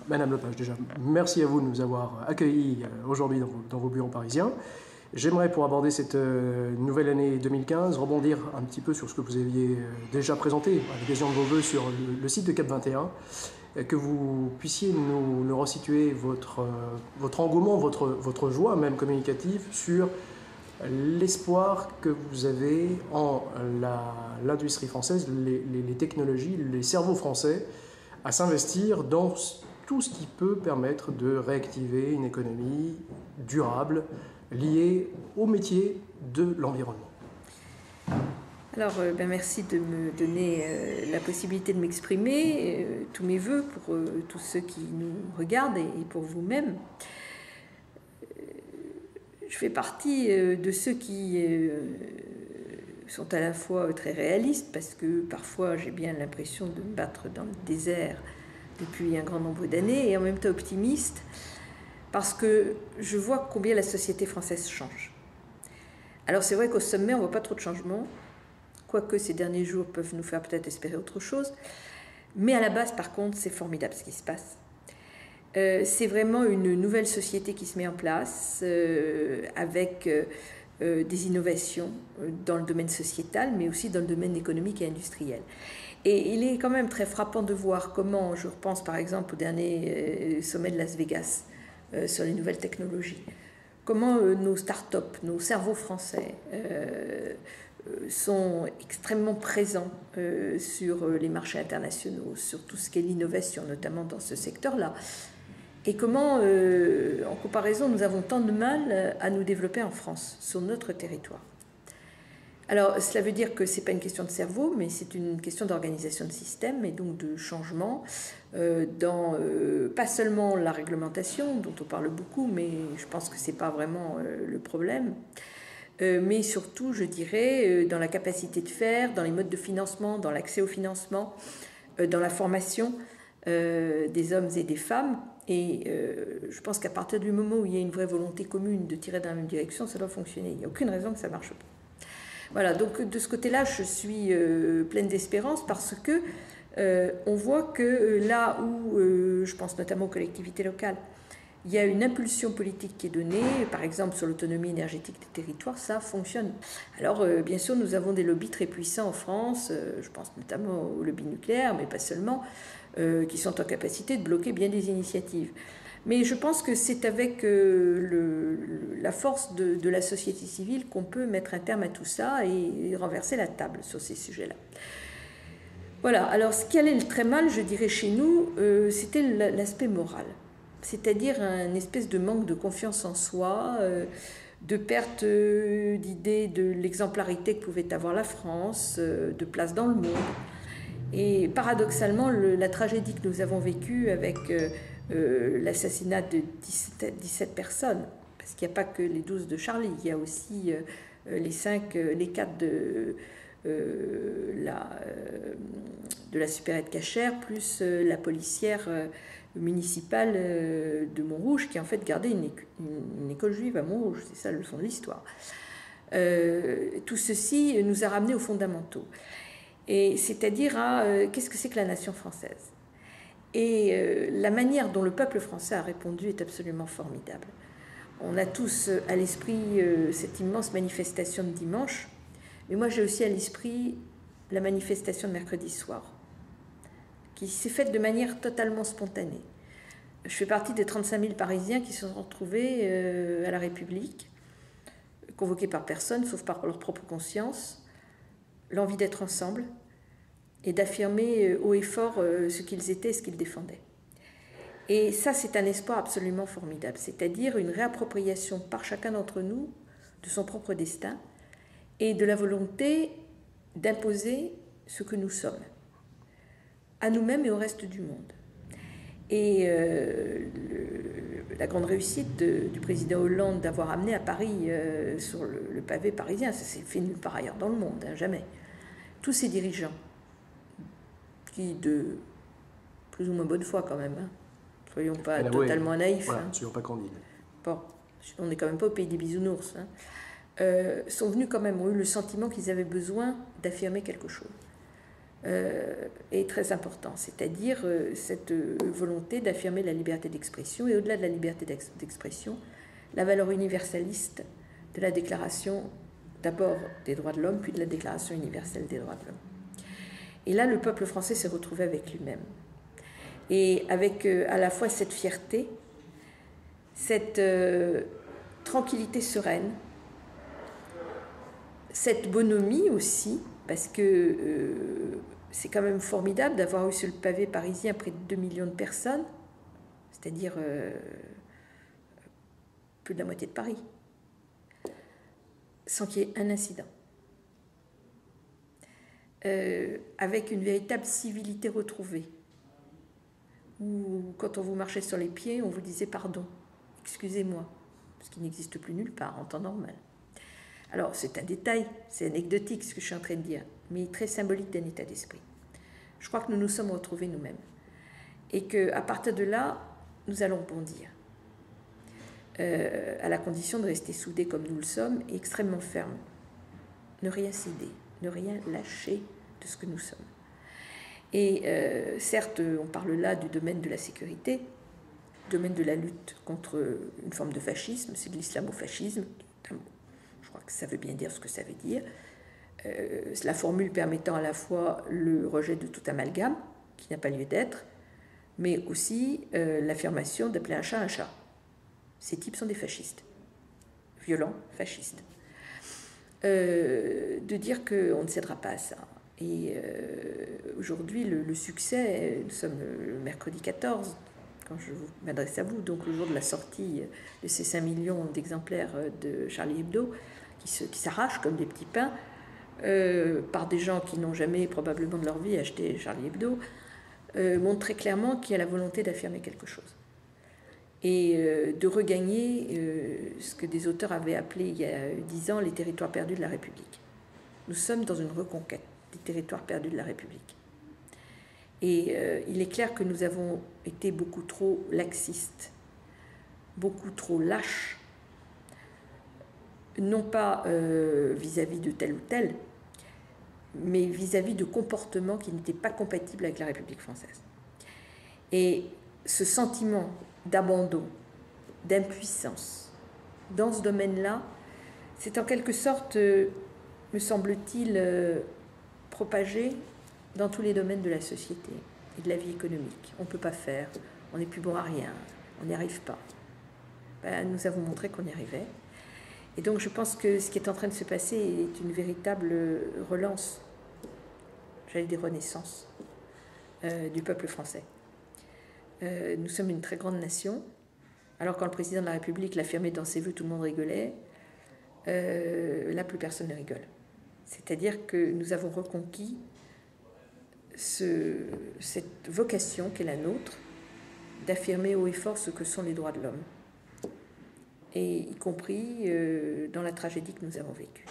Madame Lepage, déjà, merci à vous de nous avoir accueillis aujourd'hui dans vos bureaux parisiens. J'aimerais, pour aborder cette nouvelle année 2015, rebondir un petit peu sur ce que vous aviez déjà présenté à l'occasion de vos vœux sur le site de Cap 21, que vous puissiez nous resituer votre engouement, votre joie même communicative sur l'espoir que vous avez en l'industrie française, les technologies, les cerveaux français, à s'investir dans tout ce qui peut permettre de réactiver une économie durable liée au métier de l'environnement. Alors, merci de me donner la possibilité de m'exprimer, tous mes voeux pour tous ceux qui nous regardent et pour vous-même. Je fais partie de ceux qui sont à la fois très réalistes, parce que parfois j'ai bien l'impression de me battre dans le désert depuis un grand nombre d'années, et en même temps optimiste, parce que je vois combien la société française change. Alors c'est vrai qu'au sommet, on ne voit pas trop de changements, quoique ces derniers jours peuvent nous faire peut-être espérer autre chose, mais à la base, par contre, c'est formidable ce qui se passe. C'est vraiment une nouvelle société qui se met en place, avec des innovations dans le domaine sociétal, mais aussi dans le domaine économique et industriel. Et il est quand même très frappant de voir comment, je repense par exemple au dernier sommet de Las Vegas sur les nouvelles technologies, comment nos start-up, nos cerveaux français sont extrêmement présents sur les marchés internationaux, sur tout ce qui est l'innovation, notamment dans ce secteur-là. Et comment, en comparaison, nous avons tant de mal à nous développer en France, sur notre territoire. Alors, cela veut dire que ce n'est pas une question de cerveau, mais c'est une question d'organisation de système et donc de changement dans pas seulement la réglementation, dont on parle beaucoup, mais je pense que ce n'est pas vraiment le problème, mais surtout, je dirais, dans la capacité de faire, dans les modes de financement, dans l'accès au financement, dans la formation des hommes et des femmes. Et je pense qu'à partir du moment où il y a une vraie volonté commune de tirer dans la même direction, ça doit fonctionner. Il n'y a aucune raison que ça ne marche pas. Voilà, donc de ce côté-là, je suis pleine d'espérance parce que on voit que là où, je pense notamment aux collectivités locales, il y a une impulsion politique qui est donnée, par exemple sur l'autonomie énergétique des territoires, ça fonctionne. Alors bien sûr, nous avons des lobbies très puissants en France, je pense notamment au lobby nucléaire, mais pas seulement, qui sont en capacité de bloquer bien des initiatives. Mais je pense que c'est avec la force de la société civile qu'on peut mettre un terme à tout ça et renverser la table sur ces sujets-là. Voilà, alors ce qui allait très mal, je dirais, chez nous, c'était l'aspect moral. C'est-à-dire un espèce de manque de confiance en soi, de perte d'idée de l'exemplarité que pouvait avoir la France, de place dans le monde. Et paradoxalement, la tragédie que nous avons vécue avec l'assassinat de 17 personnes, parce qu'il n'y a pas que les 12 de Charlie, il y a aussi les 4 de la supérette cachère, plus la policière municipale de Montrouge, qui en fait gardait une école juive à Montrouge, c'est ça le fond de l'histoire. Tout ceci nous a ramenés aux fondamentaux. Et c'est-à-dire qu'est-ce que c'est que la nation française. Et la manière dont le peuple français a répondu est absolument formidable. On a tous à l'esprit cette immense manifestation de dimanche, mais moi j'ai aussi à l'esprit la manifestation de mercredi soir, qui s'est faite de manière totalement spontanée. Je fais partie des 35 000 Parisiens qui se sont retrouvés à la République, convoqués par personne, sauf par leur propre conscience, l'envie d'être ensemble et d'affirmer haut et fort ce qu'ils étaient et ce qu'ils défendaient. Et ça, c'est un espoir absolument formidable, c'est-à-dire une réappropriation par chacun d'entre nous de son propre destin et de la volonté d'imposer ce que nous sommes, à nous-mêmes et au reste du monde. Et la grande réussite du président Hollande d'avoir amené à Paris, sur le pavé parisien, ça s'est fait nulle part ailleurs dans le monde, hein, jamais. Tous ces dirigeants, qui de plus ou moins bonne foi quand même, hein, soyons pas totalement naïfs. Voilà, hein. soyons pas candides. Bon, on n'est quand même pas au pays des bisounours. Hein. Sont venus quand même, ont eu le sentiment qu'ils avaient besoin d'affirmer quelque chose. est très important, c'est-à-dire cette volonté d'affirmer la liberté d'expression et au-delà de la liberté d'expression, la valeur universaliste de la déclaration d'abord des droits de l'homme, puis de la déclaration universelle des droits de l'homme. Et là, le peuple français s'est retrouvé avec lui-même. Et avec à la fois cette fierté, cette tranquillité sereine, cette bonhomie aussi, parce que c'est quand même formidable d'avoir eu sur le pavé parisien près de 2 millions de personnes, c'est-à-dire plus de la moitié de Paris, sans qu'il y ait un incident. Avec une véritable civilité retrouvée, où quand on vous marchait sur les pieds, on vous disait pardon, excusez-moi, ce qui n'existe plus nulle part en temps normal. Alors c'est un détail, c'est anecdotique ce que je suis en train de dire, mais très symbolique d'un état d'esprit. Je crois que nous nous sommes retrouvés nous-mêmes et qu'à partir de là, nous allons bondir, à la condition de rester soudés comme nous le sommes et extrêmement fermes, ne rien céder, ne rien lâcher de ce que nous sommes. Et certes, on parle là du domaine de la sécurité, du domaine de la lutte contre une forme de fascisme, c'est de l'islamo-fascisme. Je crois que ça veut bien dire ce que ça veut dire. La formule permettant à la fois le rejet de tout amalgame, qui n'a pas lieu d'être, mais aussi l'affirmation d'appeler un chat un chat. Ces types sont des fascistes, violents, fascistes. De dire qu'on ne cédera pas à ça. Et aujourd'hui, le succès, nous sommes le mercredi 14, quand je m'adresse à vous, donc le jour de la sortie de ces 5 millions d'exemplaires de Charlie Hebdo, qui s'arrachent comme des petits pains, par des gens qui n'ont jamais probablement de leur vie acheté Charlie Hebdo, montre très clairement qu'il y a la volonté d'affirmer quelque chose. Et de regagner ce que des auteurs avaient appelé il y a 10 ans les territoires perdus de la République. Nous sommes dans une reconquête des territoires perdus de la République. Et il est clair que nous avons été beaucoup trop laxistes, beaucoup trop lâches, non pas vis-à-vis de tel ou tel, mais vis-à-vis de comportements qui n'étaient pas compatibles avec la République française. Et ce sentiment d'abandon, d'impuissance dans ce domaine-là, c'est en quelque sorte, me semble-t-il, propagé dans tous les domaines de la société et de la vie économique. On ne peut pas faire, on n'est plus bon à rien, on n'y arrive pas. Nous avons montré qu'on y arrivait. Et donc je pense que ce qui est en train de se passer est une véritable relance, j'allais dire renaissance, du peuple français. Nous sommes une très grande nation. Alors quand le président de la République l'affirmait dans ses vœux, tout le monde rigolait. Là, plus personne ne rigole. C'est-à-dire que nous avons reconquis cette vocation qui est la nôtre d'affirmer haut et fort ce que sont les droits de l'homme, et y compris dans la tragédie que nous avons vécue.